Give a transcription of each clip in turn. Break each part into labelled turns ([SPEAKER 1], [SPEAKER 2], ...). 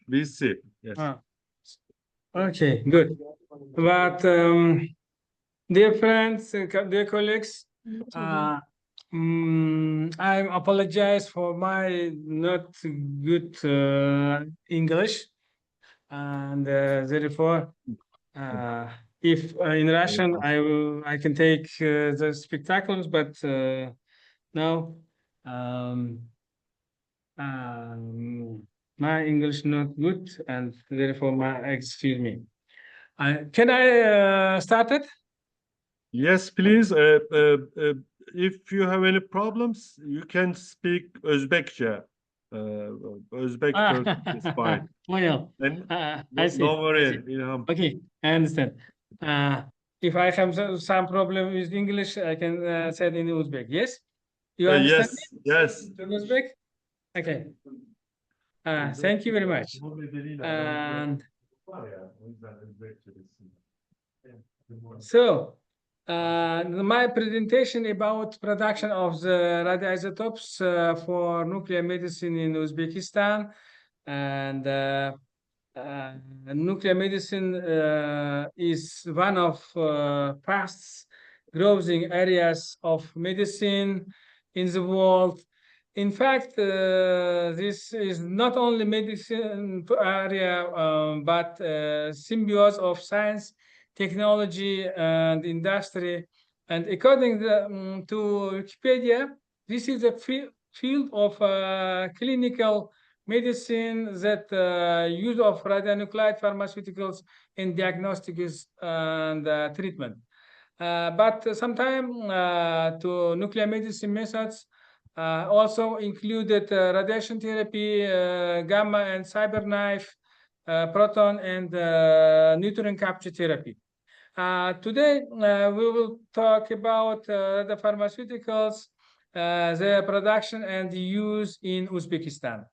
[SPEAKER 1] we see. Yes.
[SPEAKER 2] Ah, okay, good. But dear friends, dear colleagues, I apologize for my not good English, and therefore, if in Russian I can take the spectacles, but now um, my English not good, and therefore excuse me. Can I start it?
[SPEAKER 1] Yes, please. If you have any problems, you can speak Uzbekçe. Uzbek Turkish is fine.
[SPEAKER 2] Well,
[SPEAKER 1] And
[SPEAKER 2] I see.
[SPEAKER 1] no worry,
[SPEAKER 2] I see.
[SPEAKER 1] İlham.
[SPEAKER 2] Okay, I understand. If I have some problem with English, I can say it in Uzbek. Yes, you understand
[SPEAKER 1] Yes,
[SPEAKER 2] me?
[SPEAKER 1] yes.
[SPEAKER 2] In Uzbek? Okay. Thank you very much. And so, my presentation about production of the radioisotopes for nuclear medicine in Uzbekistan, and nuclear medicine is one of fast growing areas of medicine in the world. In fact, this is not only medicine area, but symbiosis of science, technology, and industry. And according to Wikipedia, this is a field of clinical medicine that use of radionuclide pharmaceuticals in diagnostics and treatment. But sometimes to nuclear medicine methods also included radiation therapy, gamma and cyberknife, proton and neutron capture therapy. Today, we will talk about the pharmaceuticals, their production and use in Uzbekistan.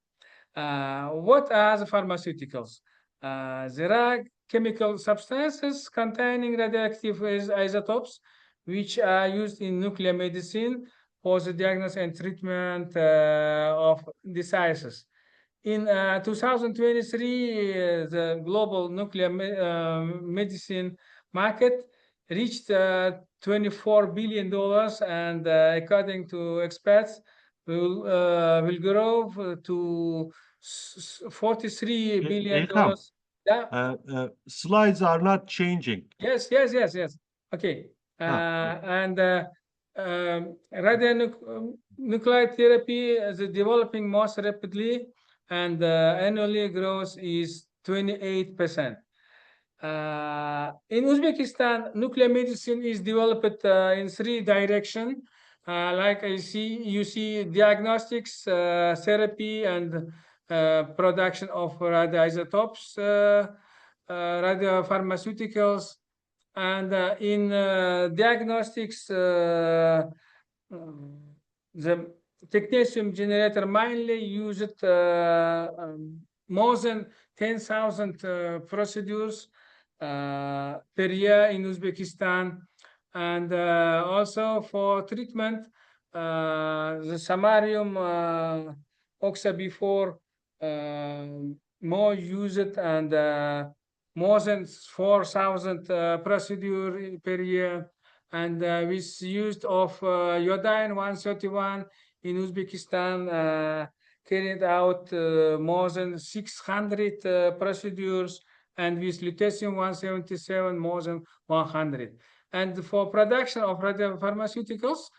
[SPEAKER 2] What are the pharmaceuticals? There are chemical substances containing radioactive isotopes, which are used in nuclear medicine for the diagnosis and treatment of diseases. In 2023, the global nuclear medicine market reached $24 billion, and according to experts, will grow to $43 billion.
[SPEAKER 1] İlham,
[SPEAKER 2] Yeah.
[SPEAKER 1] slides are not changing.
[SPEAKER 2] Yes. Okay. And radionuclide therapy is developing most rapidly, and annually growth is 28%. In Uzbekistan, nuclear medicine is developed in three directions. Like you see diagnostics, therapy, and production of radioisotopes, radiopharmaceuticals, and in diagnostics, the technetium generator mainly used more than 10,000 procedures per year in Uzbekistan, and also for treatment, the samarium oxa before more used, and more than 4,000 procedure per year, and with use of iodine 131 in Uzbekistan carried out more than 600 procedures, and with lutetium 177 more than 100. And for production of radiopharmaceuticals,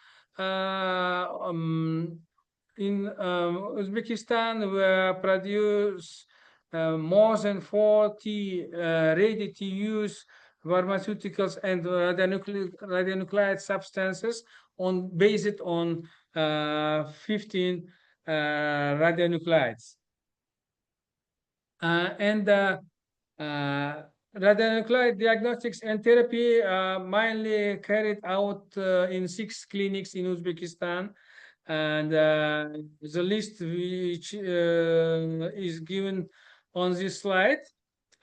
[SPEAKER 2] in Uzbekistan, we produce more than 40 ready-to-use pharmaceuticals and radionuclide substances based on 15 radionuclides. And radionuclide diagnostics and therapy mainly carried out in 6 clinics in Uzbekistan, and the list which is given on this slide,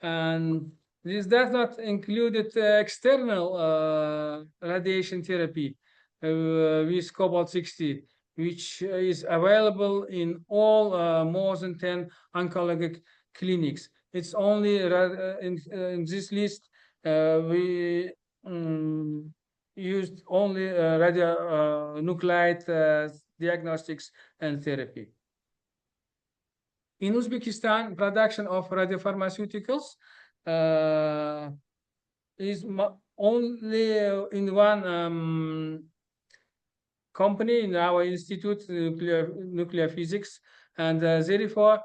[SPEAKER 2] and this does not include external radiation therapy with cobalt-60, which is available in all more than 10 oncologic clinics. It's only in this list we used only radionuclide diagnostics and therapy. In Uzbekistan, production of radiopharmaceuticals is only in one company in our institute, nuclear physics, and therefore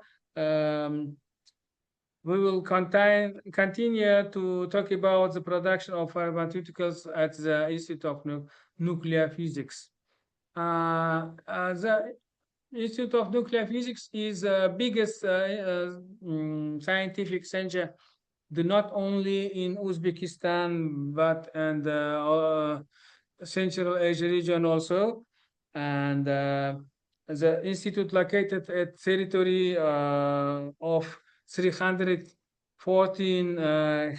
[SPEAKER 2] we will continue to talk about the production of pharmaceuticals at the Institute of Nuclear Physics. The Institute of Nuclear Physics is the biggest scientific center, not only in Uzbekistan, but in the Central Asia region also. And the institute located at territory of 314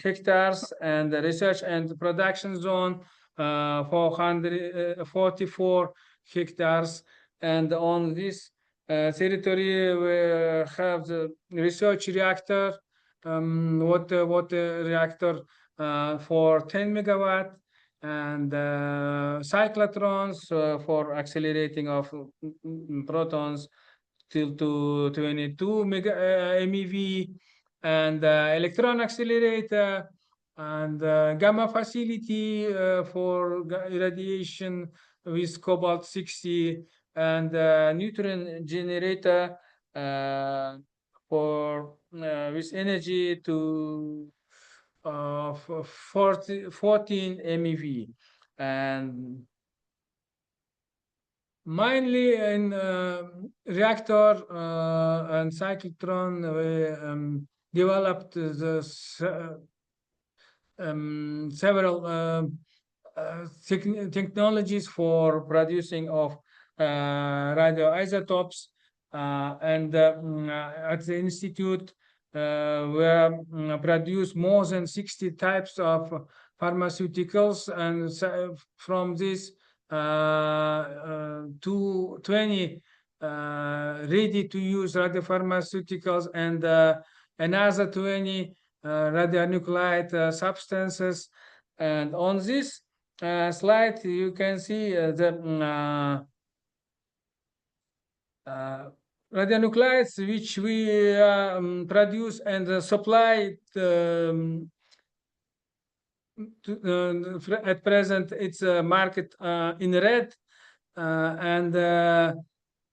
[SPEAKER 2] hectares, and the research and production zone 444 hectares. And on this territory we have the research reactor, water reactor for 10 megawatt, and cyclotrons for accelerating of protons till to 22 MeV, and electron accelerator, and gamma facility for irradiation with cobalt 60, and neutron generator for with energy to 14 MeV, and mainly in reactor and cyclotron we developed the several technologies for producing of radioisotopes, and at the institute we produce more than 60 types of pharmaceuticals, and from this 20 ready to use radiopharmaceuticals, and another 20 radionuclide substances. And on this slide you can see the radionuclides which we produce and supply at present. It's a market in red, and the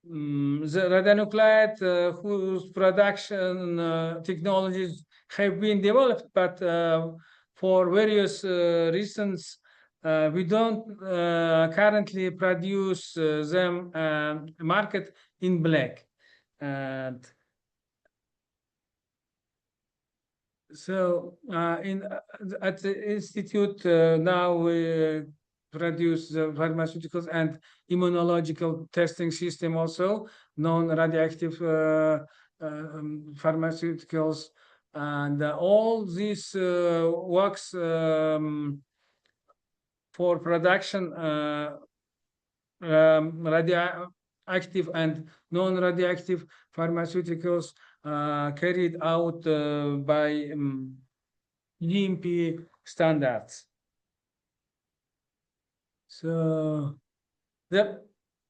[SPEAKER 2] radionuclide whose production technologies have been developed, but for various reasons we don't currently produce them market in black. And so at the institute now we produce the pharmaceuticals and immunological testing system, also non-radioactive pharmaceuticals, and all this works for production radioactive and non-radioactive pharmaceuticals carried out by GMP standards. So the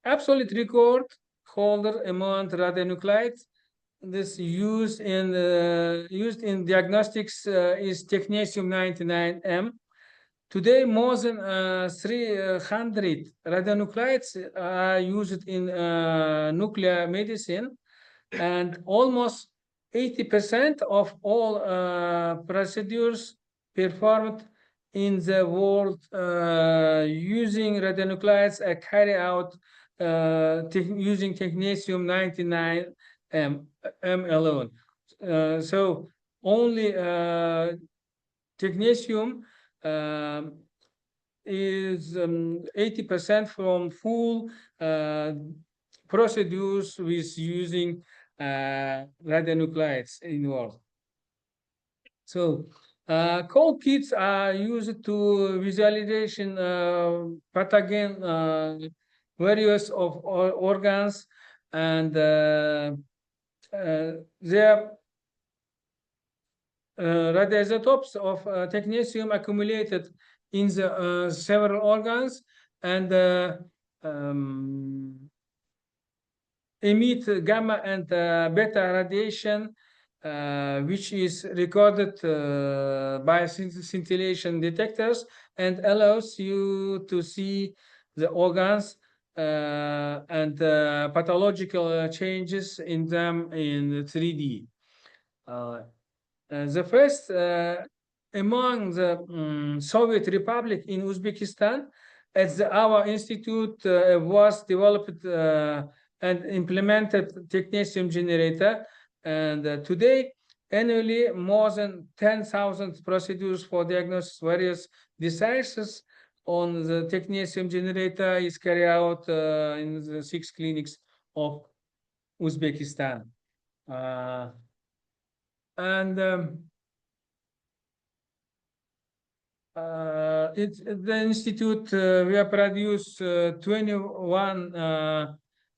[SPEAKER 2] absolute record holder among radionuclides this used in diagnostics is technetium-99m. Today, more than 300 radionuclides are used in nuclear medicine, and almost 80% of all procedures performed in the world using radionuclides are carried out using technetium-99m alone. So only technetium is 80% from full procedures with using radionuclides in the world. So cold kits are used to visualization pathogen various of organs, and their radioisotopes of technetium accumulated in the several organs and emit gamma and beta radiation, which is recorded by scintillation detectors and allows you to see the organs and pathological changes in them in 3D. The first among the Soviet Republic in Uzbekistan, at our institute was developed and implemented technetium generator, and today annually more than 10,000 procedures for diagnosis various diseases on the technetium generator is carried out in the 6 clinics of Uzbekistan. The institute we have produced 21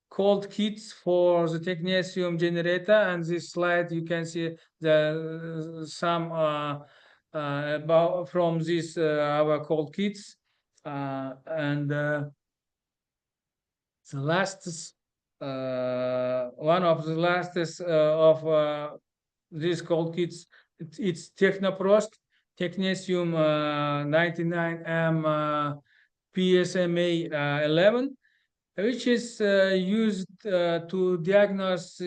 [SPEAKER 2] cold kits for the technetium generator, and this slide you can see the some about from this our cold kits, and the last one of the last of these cold kits, it's Technoprost technetium 99M PSMA 11, which is used to diagnose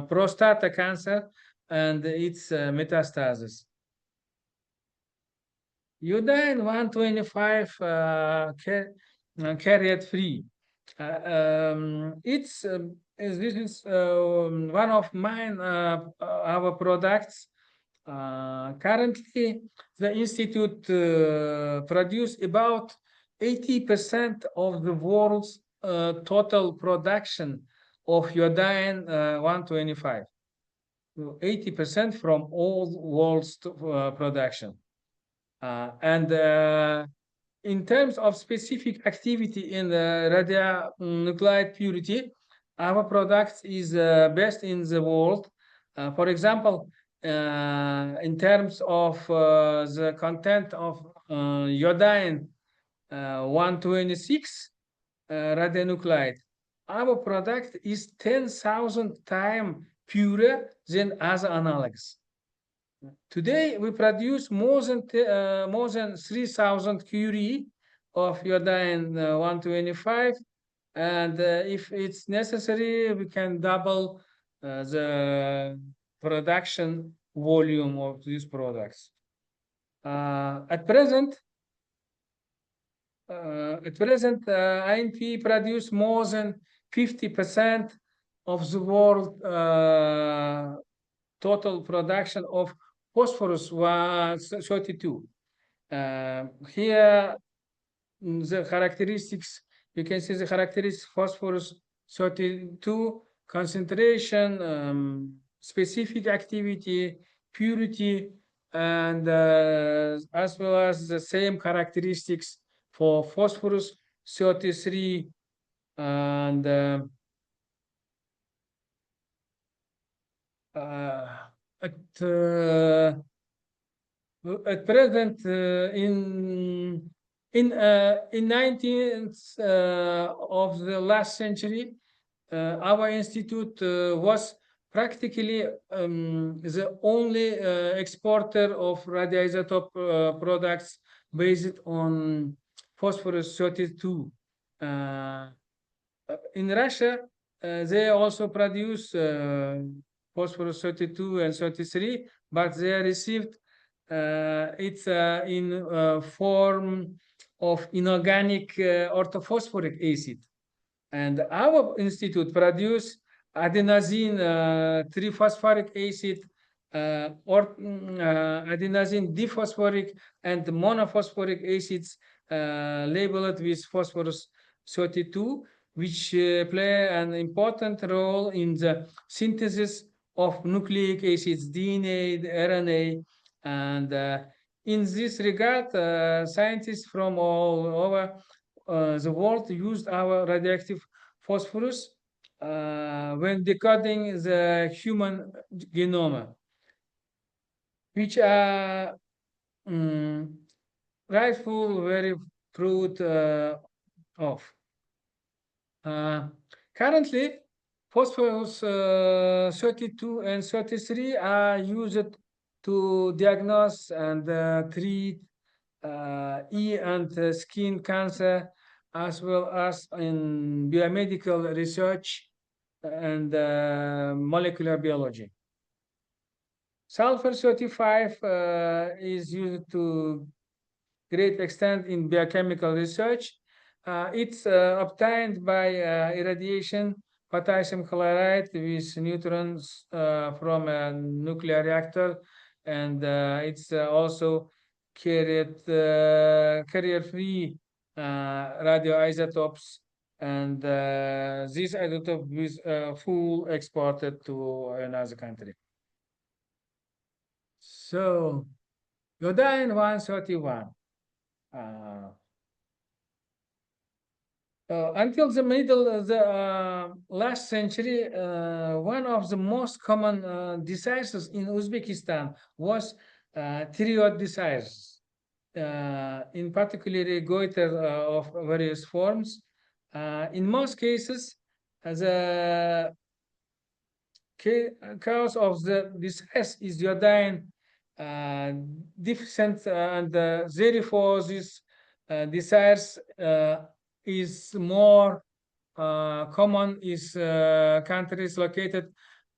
[SPEAKER 2] prostate cancer and its metastasis. Iodine 125 carrier free. This is one of mine our products. Currently, the institute produce about 80% of the world's total production of iodine 125. 80% from all world's production. And in terms of specific activity in the radionuclide purity, our product is best in the world. For example, in terms of the content of iodine 126 radionuclide, our product is 10,000 times purer than other analogs. Today, we produce more than 3,000 curie of iodine 125, and if it's necessary, we can double the production volume of these products. At present, INP produce more than 50% of the world total production of phosphorus 32. Here, the characteristics, you can see the characteristics phosphorus 32, concentration, specific activity, purity, and as well as the same characteristics for phosphorus 33 and at present in 19th of the last century, our institute was practically the only exporter of radioisotope products based on phosphorus 32. In Russia, they also produce phosphorus 32 and 33, but they received it's in form of inorganic orthophosphoric acid. And our institute produce adenosine 3-phosphoric acid or adenosine diphosphoric and monophosphoric acids labeled with phosphorus 32, which play an important role in the synthesis of nucleic acids, DNA, RNA, and in this regard, scientists from all over the world used our radioactive phosphorus when decoding the human genome. which are rightful very fruit of. Currently, phosphorus 32 and 33 are used to diagnose and treat eye and skin cancer, as well as in biomedical research and molecular biology. Sulfur 35 is used to great extent in biochemical research. It's obtained by irradiation potassium chloride with neutrons from a nuclear reactor, and it's also carrier-free radioisotopes, and this isotope is full exported to another country. So, iodine 131. Until the middle of the last century, one of the most common diseases in Uzbekistan was thyroid disease, in particular goiter of various forms. In most cases, the cause of the disease is iodine deficient, and therefore this disease is more common is countries located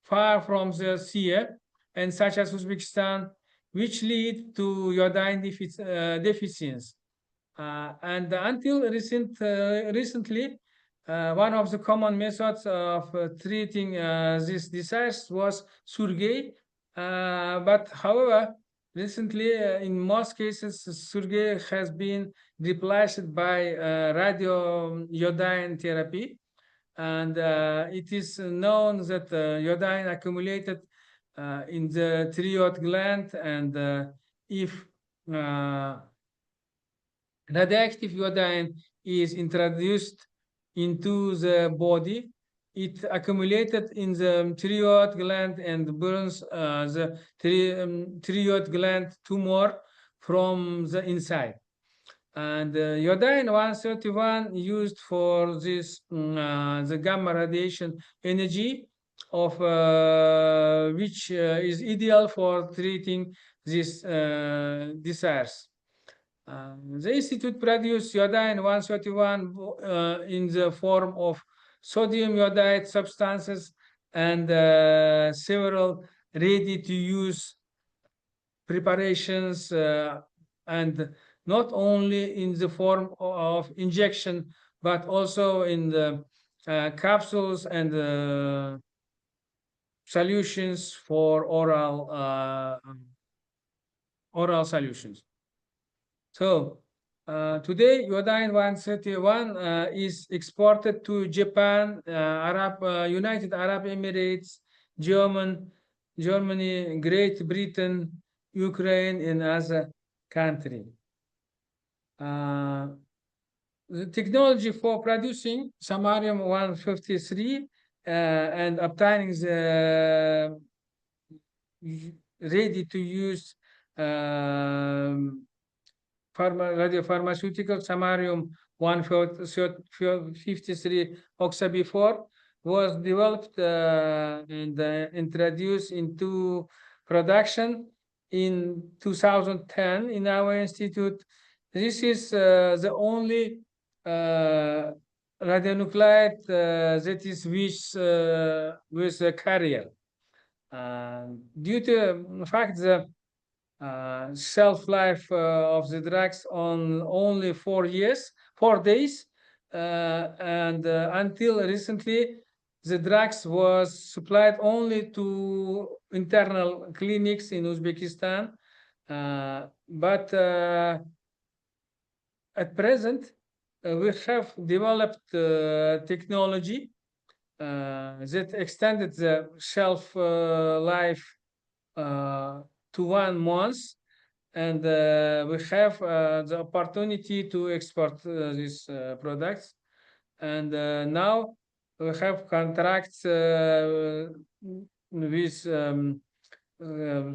[SPEAKER 2] far from the sea, and such as Uzbekistan, which lead to iodine deficiency. And until recently, one of the common methods of treating this disease was surgery. But however, recently, in most cases, surgery has been replaced by radioiodine therapy. And it is known that iodine accumulated in the thyroid gland, and if radioactive iodine is introduced into the body, it accumulated in the thyroid gland and burns the thyroid gland tumor from the inside. And iodine 131 used for this the gamma radiation energy of which is ideal for treating this disease. The institute produced iodine 131 in the form of sodium iodide substances and several ready-to-use preparations, and not only in the form of injection, but also in the capsules and solutions for oral solutions. So today, iodine 131 is exported to Japan, United Arab Emirates, Germany, Great Britain, Ukraine, and other countries. The technology for producing samarium 153 and obtaining the ready-to-use radiopharmaceutical samarium 153 oxabi-4 was developed and introduced into production in 2010 in our institute. This is the only radionuclide that is with a carrier. Due to the fact that shelf life of the drugs on only 4 days, and until recently, the drugs was supplied only to internal clinics in Uzbekistan. But at present, we have developed technology that extended the shelf life to 1 month, and we have the opportunity to export these products. And now we have contracts with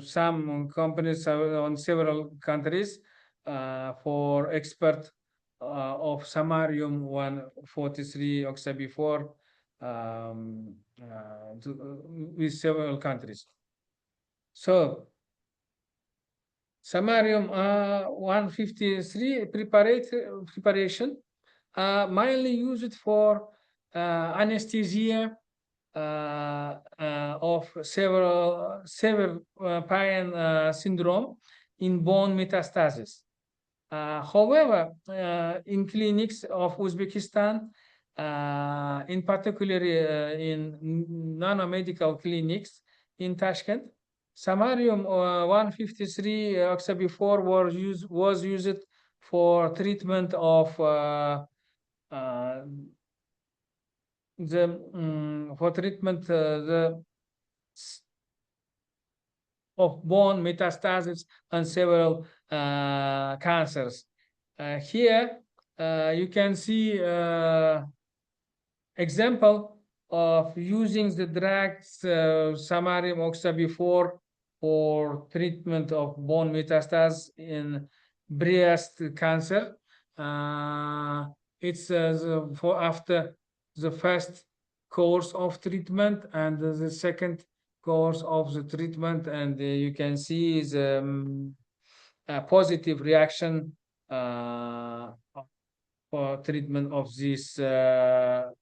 [SPEAKER 2] some companies on several countries for export of samarium 143 oxybifore with several countries. So samarium 153 preparation mainly used for anesthesia of severe pain syndrome in bone metastasis. However, in clinics of Uzbekistan, in particular in nanomedical clinics in Tashkent, samarium 153 oxybifore was used for treatment of of bone metastasis and several cancers. Here you can see example of using the drugs samarium oxybifore for treatment of bone metastasis in breast cancer. It's for after the first course of treatment and the second course of the treatment, and you can see the positive reaction for treatment of this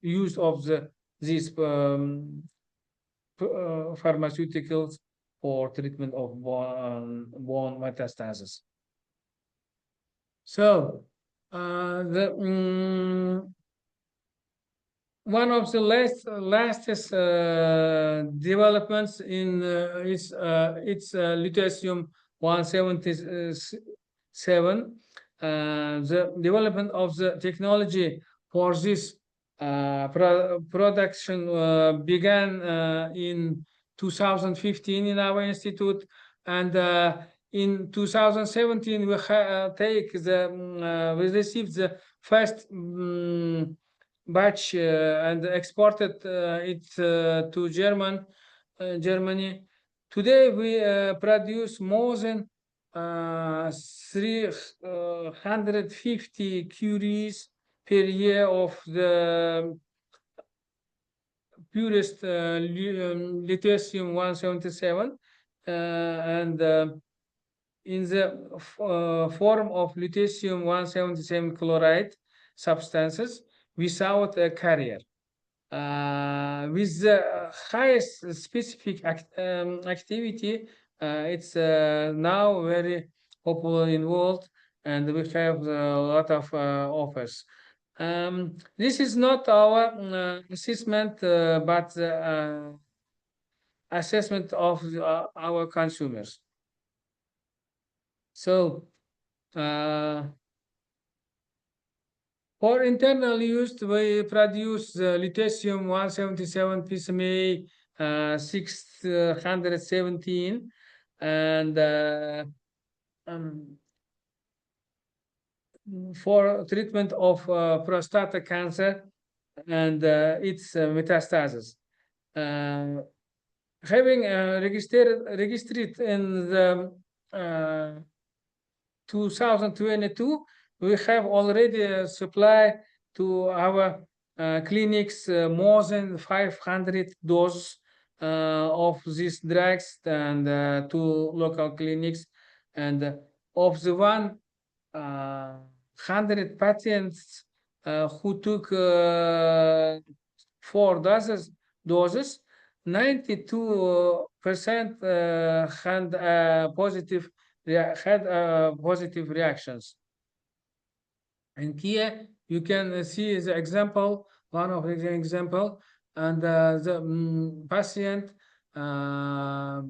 [SPEAKER 2] use of these pharmaceuticals for treatment of bone metastasis. So one of the latest developments in is it's lutetium 177. The development of the technology for this production began in 2015 in our institute, and in 2017 we we received the first batch and exported it to Germany. Today we produce more than 350 curies per year of the purest lutetium 177, and in the form of lutetium 177 chloride substances without a carrier. With the highest specific activity, it's now very popular in the world, and we have a lot of offers. This is not our assessment, but the assessment of our consumers. So for internal use, we produce lutetium 177 PSMA 617, and for treatment of prostate cancer and its metastasis. Having registered in the 2022, we have already supplied to our clinics more than 500 doses of these drugs, and to local clinics, and of the 100 patients who took 4 doses, 92% had positive reactions. And here you can see the example, one of the example, and the patient have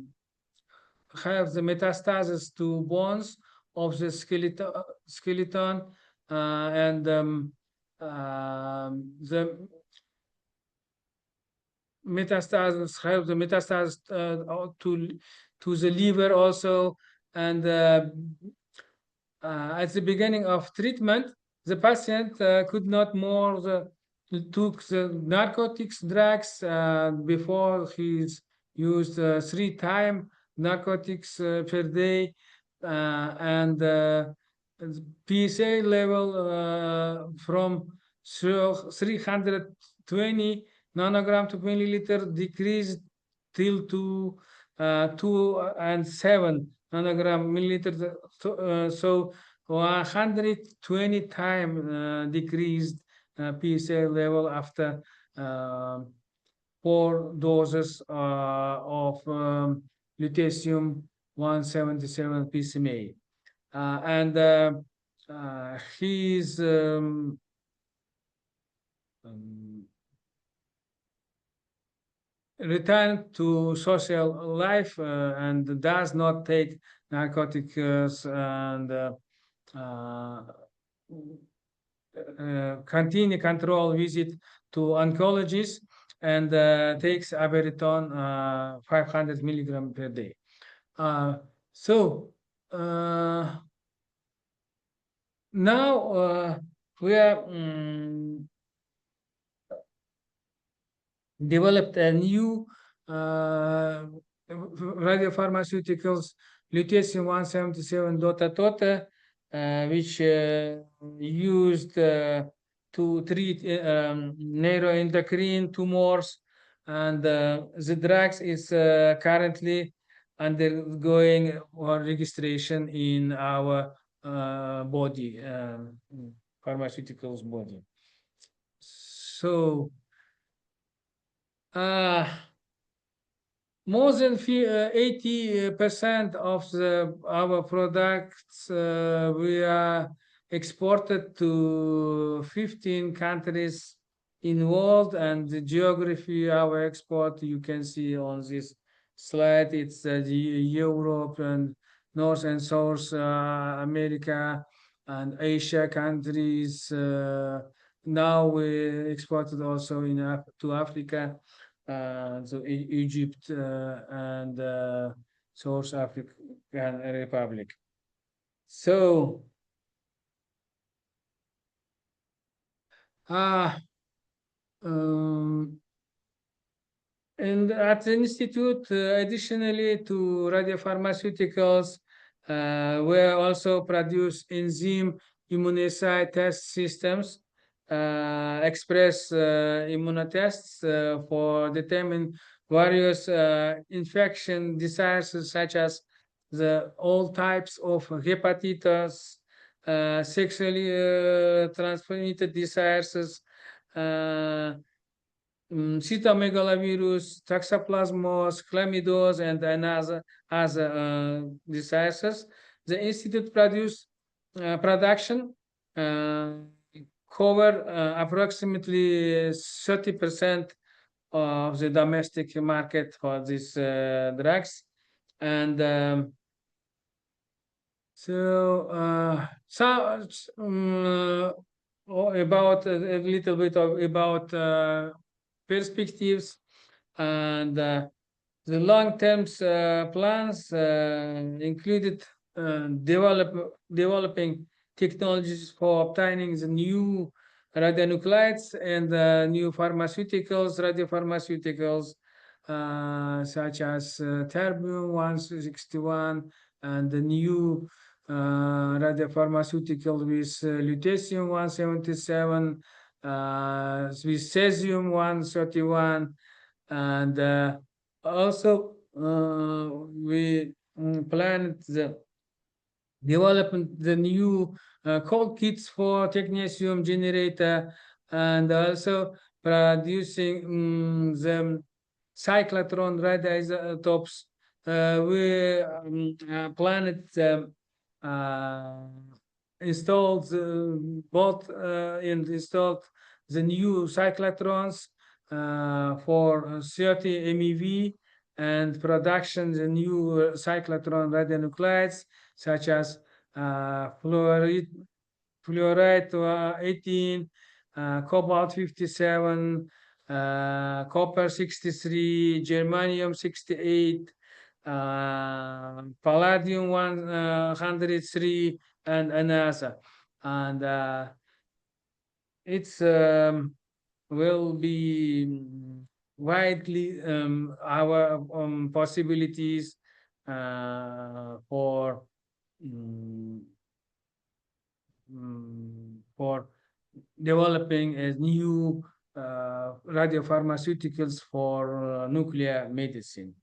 [SPEAKER 2] the metastasis to bones of the skeleton, and the metastasis have the metastasis to the liver also, and at the beginning of treatment, the patient could not more took the narcotics drugs before he's used 3 times narcotics per day, and PSA level from 320 nanogram to milliliter decreased till to 2 and 7 nanogram milliliter. So 120 times decreased PSA level after 4 doses of lutetium-177 PSMA. And he's returned to social life and does not take narcotics and continue control visit to oncologist and takes abiraton 500 milligram per day. So now we are developed a new radiopharmaceuticals, lutetium-177 DOTA, which used to treat neuroendocrine tumors, and the drugs is currently undergoing registration in our body, pharmaceuticals body. So more than 80% of our products we are exported to 15 countries in the world, and the geography our export you can see on this slide. It's the Europe and North and South America and Asia countries. Now we exported also to Africa. So Egypt and South African Republic. So and at the institute, additionally to radiopharmaceuticals, we also produce enzyme immunoassay test systems, express immunotests for determining various infection diseases such as all types of hepatitis, sexually transmitted diseases, cytomegalovirus, toxoplasmos, chlamydosis, and other diseases. The institute production cover approximately 30% of the domestic market for these drugs, and about a little bit about perspectives and the long-term plans included developing technologies for obtaining the new radionuclides and new pharmaceuticals, radiopharmaceuticals, such as terbium-161 and the new radiopharmaceutical with lutetium-177, with cesium-131, and also we planned the development the new cold kits for technetium generator, and also producing the cyclotron radioisotopes. We planned installed both and installed the new cyclotrons for 30 MeV, and production the new cyclotron radionuclides such as fluoride 18, cobalt 57, copper 63, germanium 68, palladium 103, and another. And it's will be widely our possibilities for mm, for developing a new radiopharmaceuticals for nuclear medicine.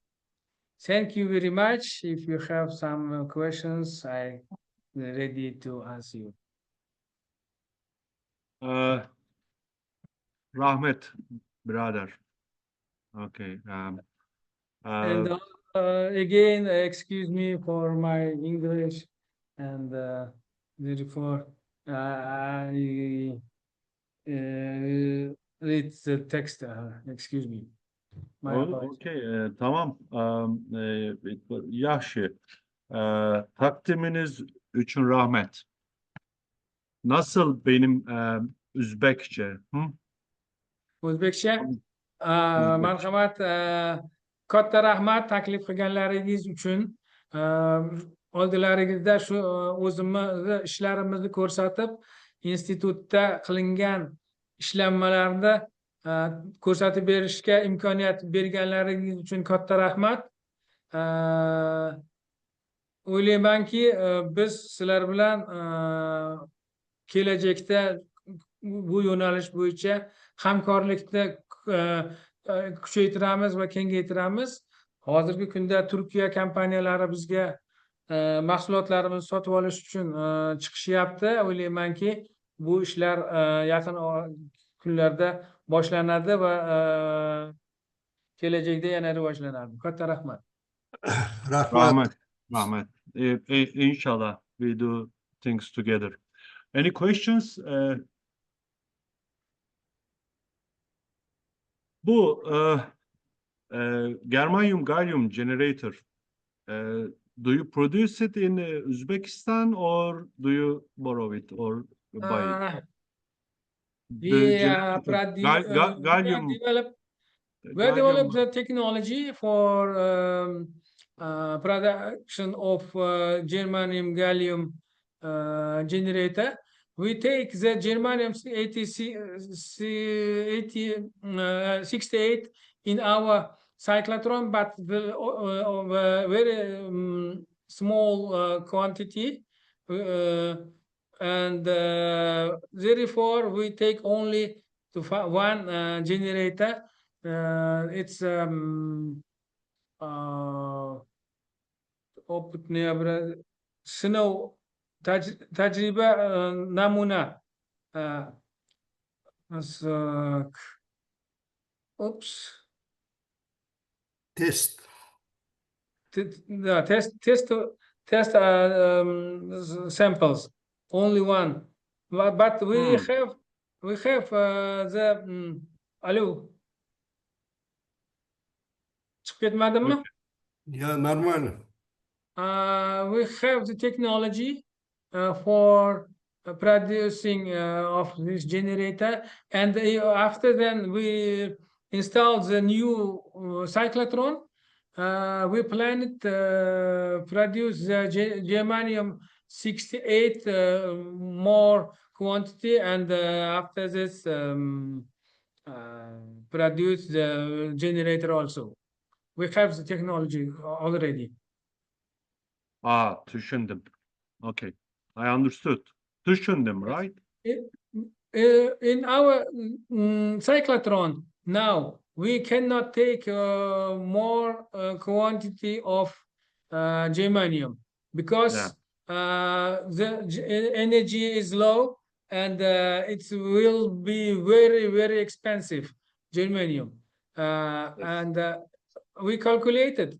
[SPEAKER 2] Thank you very much. If you have some questions, I'm ready to answer you.
[SPEAKER 1] Rahmet, brother. Okay.
[SPEAKER 2] And again, excuse me for my English, and therefore I read the text. Excuse me. My apologies.
[SPEAKER 1] Okay, tamam. Yaxşı. Takdiminiz üçün rahmet. Nasıl benim Üzbekçe? Hı?
[SPEAKER 2] O'zbekcha
[SPEAKER 1] O'zbekcha.
[SPEAKER 2] marhamat, katta rahmat taklif qilganlaringiz uchun. Oldilaringizda shu o'zimizni ishlarimizni ko'rsatib, institutda qilingan ishlanmalarni ko'rsatib berishga imkoniyat berganlaringiz uchun katta rahmat. O'ylaymanki, biz sizlar bilan kelajakda bu yo'nalish bo'yicha hamkorlikni kuchaytiramiz va kengaytiramiz. Hozirgi kunda Turkiya kompaniyalari bizga mahsulotlarimizni sotib olish uchun chiqishyapti. O'ylaymanki, bu ishlar yaqin kunlarda boshlanadi va kelajakda yana rivojlanadi. Katta rahmat.
[SPEAKER 1] Rahmet. Rahmet. İnşallah we do things together. Any questions? Bu germanium gallium generator. Do you produce it in Uzbekistan or do you borrow it or buy it?
[SPEAKER 2] We
[SPEAKER 1] Gallium.
[SPEAKER 2] developed the technology for production of germanium gallium generator. We take the germanium 68 in our cyclotron, but very small quantity. And therefore, we take only to one generator. It's snow tajriba namuna.
[SPEAKER 3] Test.
[SPEAKER 2] Test samples. Only one, but we have the alo. Çıkıp gitmedin mi?
[SPEAKER 3] Ya normal.
[SPEAKER 2] We have the technology for producing of this generator, and after then we install the new cyclotron. We plan to produce the germanium 68 more quantity, and after this produce the generator also. We have the technology already.
[SPEAKER 1] Düşündüm. Okay, I understood. Düşündüm, right?
[SPEAKER 2] In our cyclotron now, we cannot take more quantity of germanium because the energy is low, and it will be very, very expensive germanium. And we calculated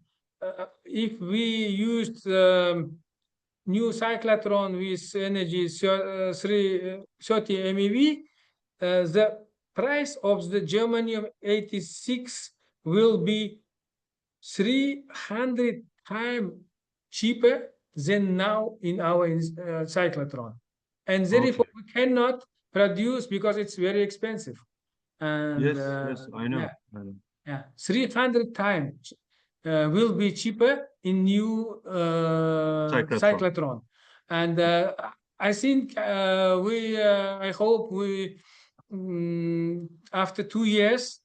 [SPEAKER 2] if we used new cyclotron with energy 330 MeV, the price of the germanium 86 will be 300 times cheaper than now in our cyclotron, and therefore we cannot produce because it's very expensive. And
[SPEAKER 1] yes, I know.
[SPEAKER 2] Yeah, 300 times will be cheaper in new cyclotron. And I think I hope we after 2 years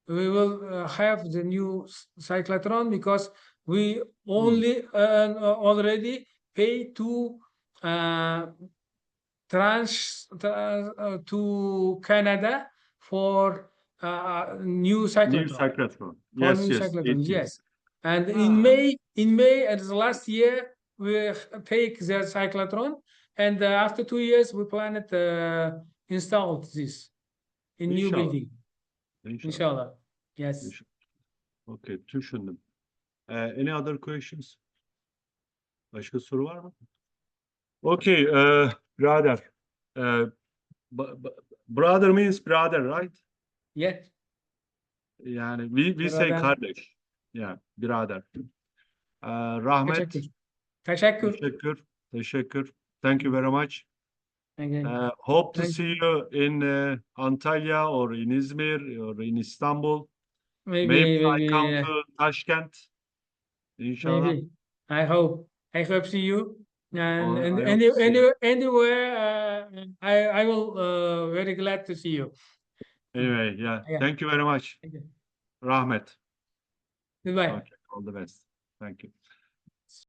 [SPEAKER 2] we will have the new cyclotron, because We only already pay to to Canada for new
[SPEAKER 1] New
[SPEAKER 2] cyclotron.
[SPEAKER 1] cyclotron.
[SPEAKER 2] For
[SPEAKER 1] Yes,
[SPEAKER 2] new
[SPEAKER 1] yes,
[SPEAKER 2] cyclotron,
[SPEAKER 1] it
[SPEAKER 2] yes.
[SPEAKER 1] is.
[SPEAKER 2] And
[SPEAKER 1] Ah.
[SPEAKER 2] in May as last year, we take the cyclotron, and after 2 years, we plan to install this in new
[SPEAKER 1] İnşallah.
[SPEAKER 2] building.
[SPEAKER 1] İnşallah.
[SPEAKER 2] Inshallah. Yes.
[SPEAKER 1] İnşallah. Okay, düşündüm. Any other questions? Başka soru var mı? Okay, brother. Brother means brother, right?
[SPEAKER 2] Yeah.
[SPEAKER 1] Yani we say
[SPEAKER 2] Brother.
[SPEAKER 1] kardeş. Yeah, brother. Rahmet.
[SPEAKER 2] Teşekkür. Teşekkür.
[SPEAKER 1] Teşekkür. Teşekkür. Thank you very much.
[SPEAKER 2] Okay.
[SPEAKER 1] Hope to
[SPEAKER 2] Thank
[SPEAKER 1] see you in Antalya or in Izmir or in Istanbul. Maybe I come to Tashkent. İnşallah.
[SPEAKER 2] maybe. I hope see you. And
[SPEAKER 1] I
[SPEAKER 2] and
[SPEAKER 1] hope to see you.
[SPEAKER 2] anywhere, I will very glad to see you.
[SPEAKER 1] Anyway, yeah.
[SPEAKER 2] Yeah.
[SPEAKER 1] Thank you very much.
[SPEAKER 2] Okay.
[SPEAKER 1] Rahmet.
[SPEAKER 2] Goodbye.
[SPEAKER 1] Okay, all the best. Thank you.